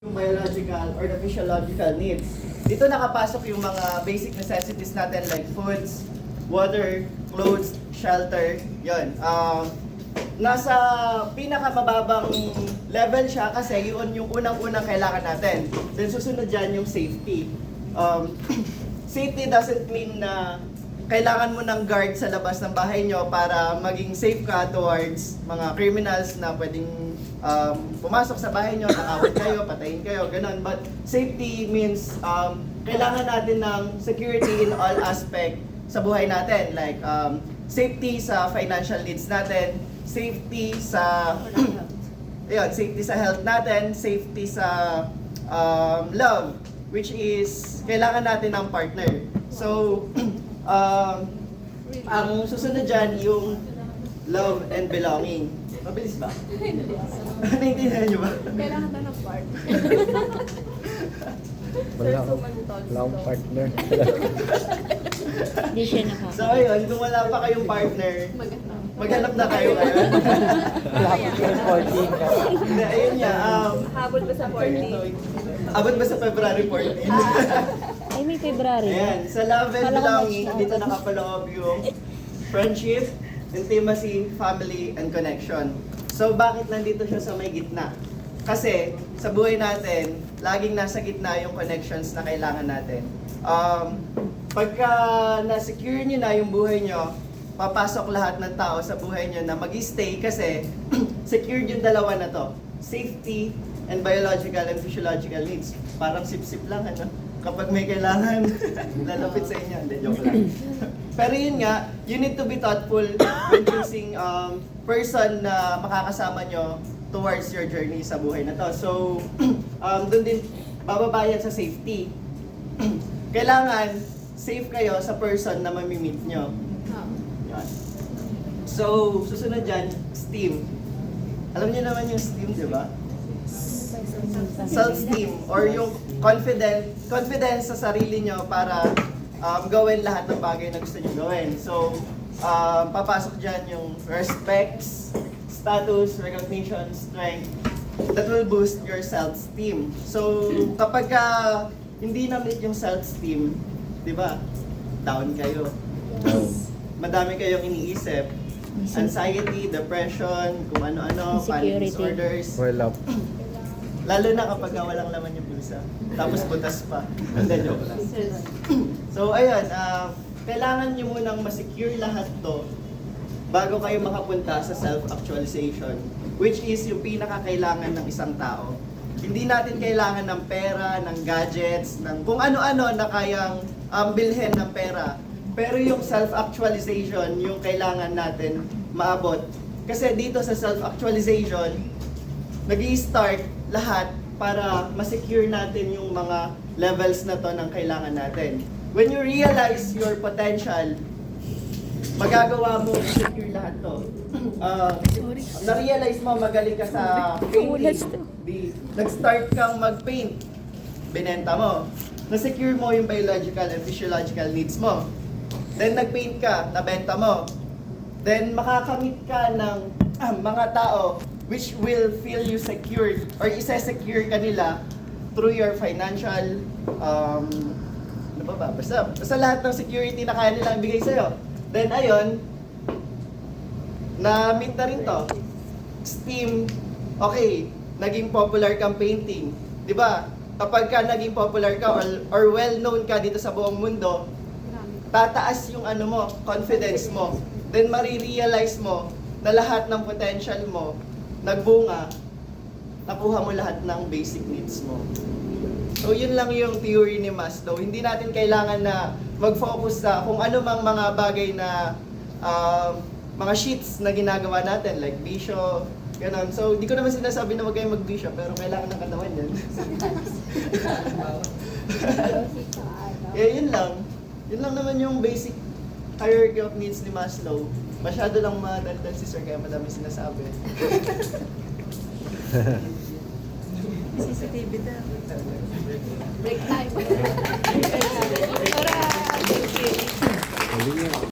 Yung biological or the physiological needs. Dito nakapasok yung mga basic necessities natin like foods, water, clothes, shelter, yun. Nasa pinakamababang level siya kasi yun yung unang-unang kailangan natin. Then susunod dyan yung safety. Safety doesn't mean na kailangan mo ng guard sa labas ng bahay nyo para maging safe ka towards mga criminals na pwedeng pumasok sa bahay nyo, nakawit kayo, patayin kayo, ganun. But safety means kailangan natin ng security in all aspect sa buhay natin. Like safety sa financial needs natin, safety sa ayun, safety sa health natin, safety sa love, which is kailangan natin ng partner. So, ang susunod dyan yung love and belonging. Mabilis ba? Naintindihan nyo ba? Kailangan na ng partner. Wala akong partner. Hindi siya nakaka. So ayun, kung wala pa kayong partner, maghanap na kayo ngayon. Hindi, ayun nga. Habol ba sa 40? Abot ba sa February 14? Ay, may February. Ayan, sa love and Kala ko belonging, March na. dito nakapaloob yung friendship, intimacy, family, and connection. So bakit nandito siya sa may gitna? Kasi sa buhay natin, laging nasa gitna yung connections na kailangan natin. Pagka na-secure nyo na yung buhay nyo, papasok lahat ng tao sa buhay nyo na mag-stay kasi secured yung dalawa na to. Safety and biological and physiological needs. Parang sip-sip lang, ano? Kapag may kailangan, lalapit sa inyo. Hindi, joke lang. Pero yun nga, you need to be thoughtful when choosing person na makakasama nyo towards your journey sa buhay na to. So, doon din, bababayan sa safety. Kailangan, safe kayo sa person na mamimit nyo. Yan. So, susunod dyan, STEAM. Alam niyo naman yung STEAM, di ba? Self-esteem or yung confidence sa sarili nyo para gawin lahat ng bagay na gusto nyo gawin. So, papasok dyan yung respects, status, recognition, strength that will boost your self-esteem. So, kapag hindi na-meet yung self-esteem, di ba, down kayo. Madami kayong iniisip. Anxiety, depression, kung ano-ano, panic Insecurity. disorders. Well up. Lalo na kapag walang laman yung bulsa. Tapos butas pa. Hindi, joke lang. So, ayun, kailangan nyo munang masecure lahat to bago kayo makapunta sa self-actualization, which is yung pinakakailangan ng isang tao. Hindi natin kailangan ng pera, ng gadgets, ng kung ano-ano na kayang bilhin ng pera. Pero yung self-actualization, yung kailangan natin maabot. Kasi dito sa self-actualization, nag-i-start lahat para ma-secure natin yung mga levels na to ng kailangan natin. When you realize your potential, magagawa mo secure lahat to. Na-realize mo magaling ka sa painting. Nag-start kang mag-paint. Binenta mo. Na-secure mo yung biological and physiological needs mo. Then nag-paint ka, nabenta mo. Then makakamit ka ng mga tao which will feel you secured or isa-secure ka nila through your financial, ano ba? Basta lahat ng security na kaya nilang bigay sa'yo. Then ayun, na-meet na rin to. STEAM, okay, naging popular kang painting. Di ba? Kapag ka naging popular ka or well-known ka dito sa buong mundo, tataas yung ano mo, confidence mo. Then marirealize mo na lahat ng potential mo nagbunga, nakuha mo lahat ng basic needs mo. So yun lang yung theory ni Maslow. Hindi natin kailangan na mag-focus sa kung ano mang mga bagay na mga sheets na ginagawa natin, like bisyo, ganun. So di ko naman sinasabi na wag kayong mag-bisyo, pero kailangan ng katawan yan. Yun lang. Yun lang naman yung basic hierarchy of needs ni Maslow. Masyado lang madaldal si Sir kaya madami sinasabi. CCTV na. Break time.